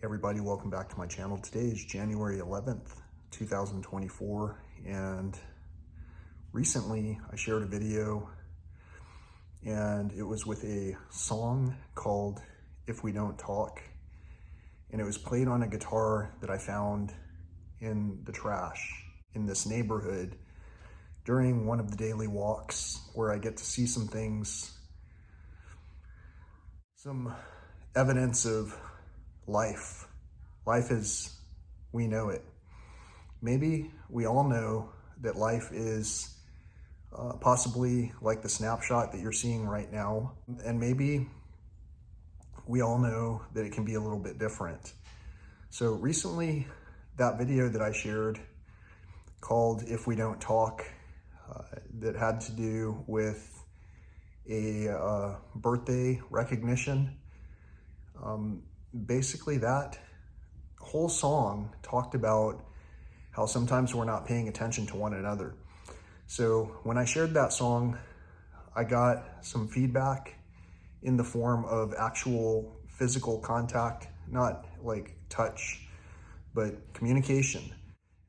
Everybody, welcome back to my channel. Today is January 11th, 2024, and recently I shared a video and it was with a song called If We Don't Talk, and it was played on a guitar that I found in the trash in this neighborhood during one of the daily walks where I get to see some things, some evidence of life as we know it. Maybe we all know that life is possibly like the snapshot that you're seeing right now, and maybe we all know that it can be a little bit different. So recently, that video that I shared called If We Don't Talk, that had to do with a birthday recognition. Basically, that whole song talked about how sometimes we're not paying attention to one another. So when I shared that song, I got some feedback in the form of actual physical contact, not like touch, but communication.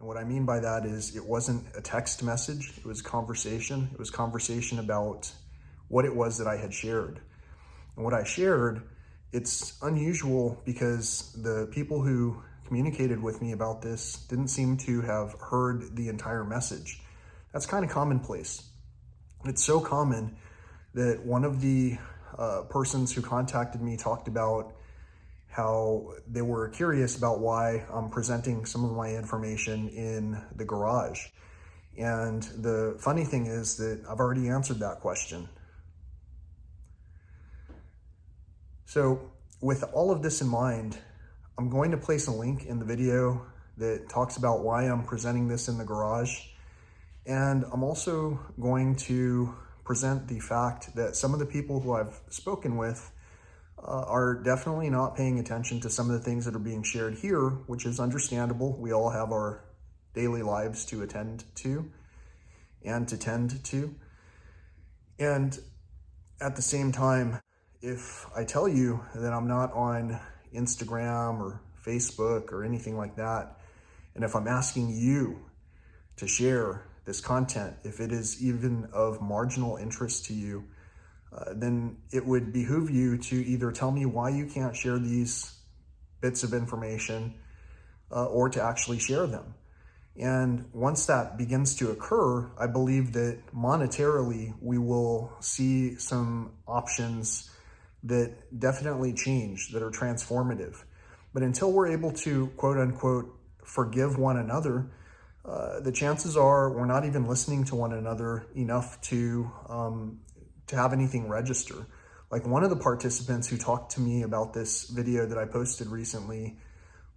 And what I mean by that is it wasn't a text message, it was conversation. It was conversation about what it was that I had shared. And what I shared, it's unusual because the people who communicated with me about this didn't seem to have heard the entire message. That's kind of commonplace. It's so common that one of the persons who contacted me talked about how they were curious about why I'm presenting some of my information in the garage. And the funny thing is that I've already answered that question. So with all of this in mind, I'm going to place a link in the video that talks about why I'm presenting this in the garage. And I'm also going to present the fact that some of the people who I've spoken with are definitely not paying attention to some of the things that are being shared here, which is understandable. We all have our daily lives to attend to and to tend to. And at the same time, if I tell you that I'm not on Instagram or Facebook or anything like that, and if I'm asking you to share this content, if it is even of marginal interest to you, then it would behoove you to either tell me why you can't share these bits of information or to actually share them. And once that begins to occur, I believe that monetarily we will see some options that definitely change, that are transformative. But until we're able to, quote unquote, forgive one another, the chances are we're not even listening to one another enough to have anything register. Like one of the participants who talked to me about this video that I posted recently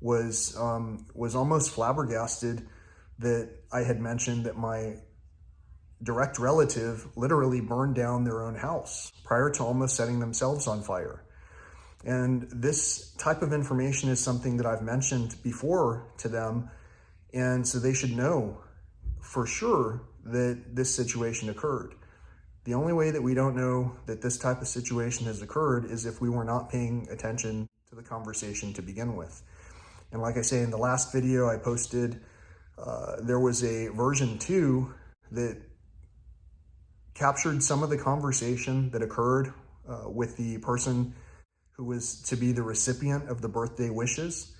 was almost flabbergasted that I had mentioned that my direct relative literally burned down their own house prior to almost setting themselves on fire. And this type of information is something that I've mentioned before to them, and so they should know for sure that this situation occurred. The only way that we don't know that this type of situation has occurred is if we were not paying attention to the conversation to begin with. And like I say, in the last video I posted, there was a version 2 that captured some of the conversation that occurred with the person who was to be the recipient of the birthday wishes.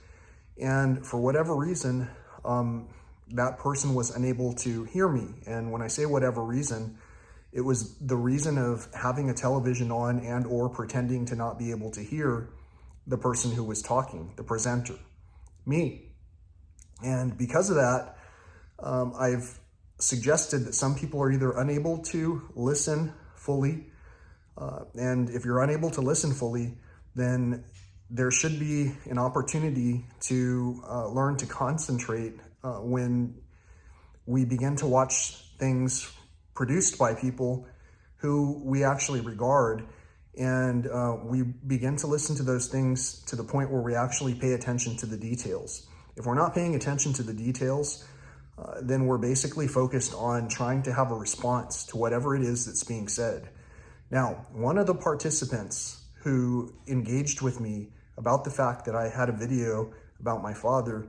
And for whatever reason, that person was unable to hear me. And when I say whatever reason, it was the reason of having a television on and or pretending to not be able to hear the person who was talking, the presenter, me. And because of that, I've suggested that some people are either unable to listen fully, and if you're unable to listen fully, then there should be an opportunity to learn to concentrate when we begin to watch things produced by people who we actually regard, and we begin to listen to those things to the point where we actually pay attention to the details. If we're not paying attention to the details, then we're basically focused on trying to have a response to whatever it is that's being said. Now, one of the participants who engaged with me about the fact that I had a video about my father,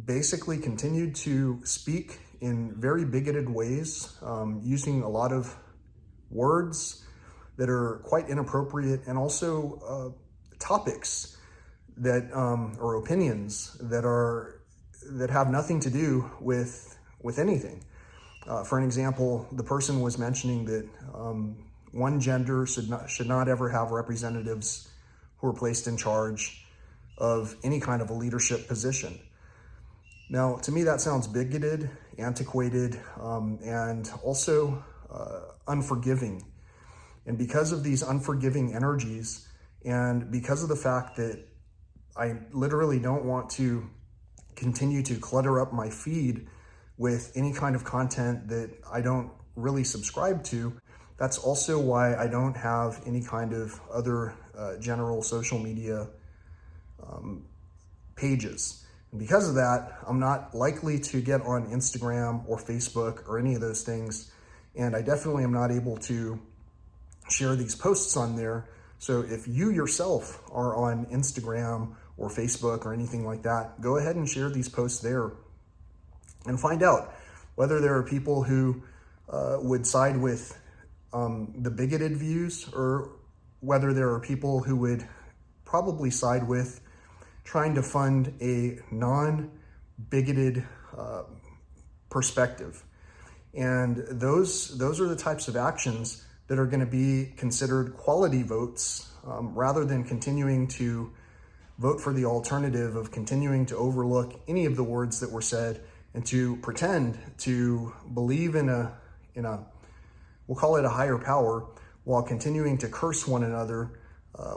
basically continued to speak in very bigoted ways, using a lot of words that are quite inappropriate, and also topics that or opinions that have nothing to do with anything. For an example, the person was mentioning that one gender should not ever have representatives who are placed in charge of any kind of a leadership position. Now, to me, that sounds bigoted, antiquated, and also unforgiving. And because of these unforgiving energies, and because of the fact that I literally don't want to continue to clutter up my feed with any kind of content that I don't really subscribe to, that's also why I don't have any kind of other general social media pages. And because of that, I'm not likely to get on Instagram or Facebook or any of those things. And I definitely am not able to share these posts on there. So if you yourself are on Instagram or Facebook or anything like that, go ahead and share these posts there and find out whether there are people who would side with the bigoted views, or whether there are people who would probably side with trying to fund a non-bigoted perspective. And those are the types of actions that are going to be considered quality votes, rather than continuing to vote for the alternative of continuing to overlook any of the words that were said and to pretend to believe in a we'll call it a higher power, while continuing to curse one another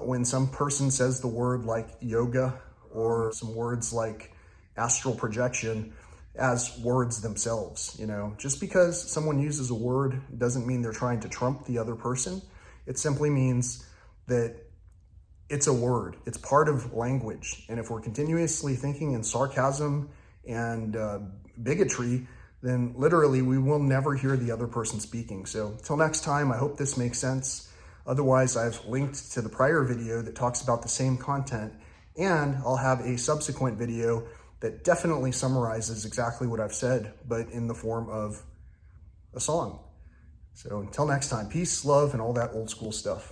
when some person says the word like yoga or some words like astral projection as words themselves. Just because someone uses a word doesn't mean they're trying to trump the other person. It simply means that it's a word. It's part of language. And if we're continuously thinking in sarcasm and bigotry, then literally we will never hear the other person speaking. So till next time, I hope this makes sense. Otherwise, I've linked to the prior video that talks about the same content, and I'll have a subsequent video that definitely summarizes exactly what I've said, but in the form of a song. So until next time, peace, love, and all that old school stuff.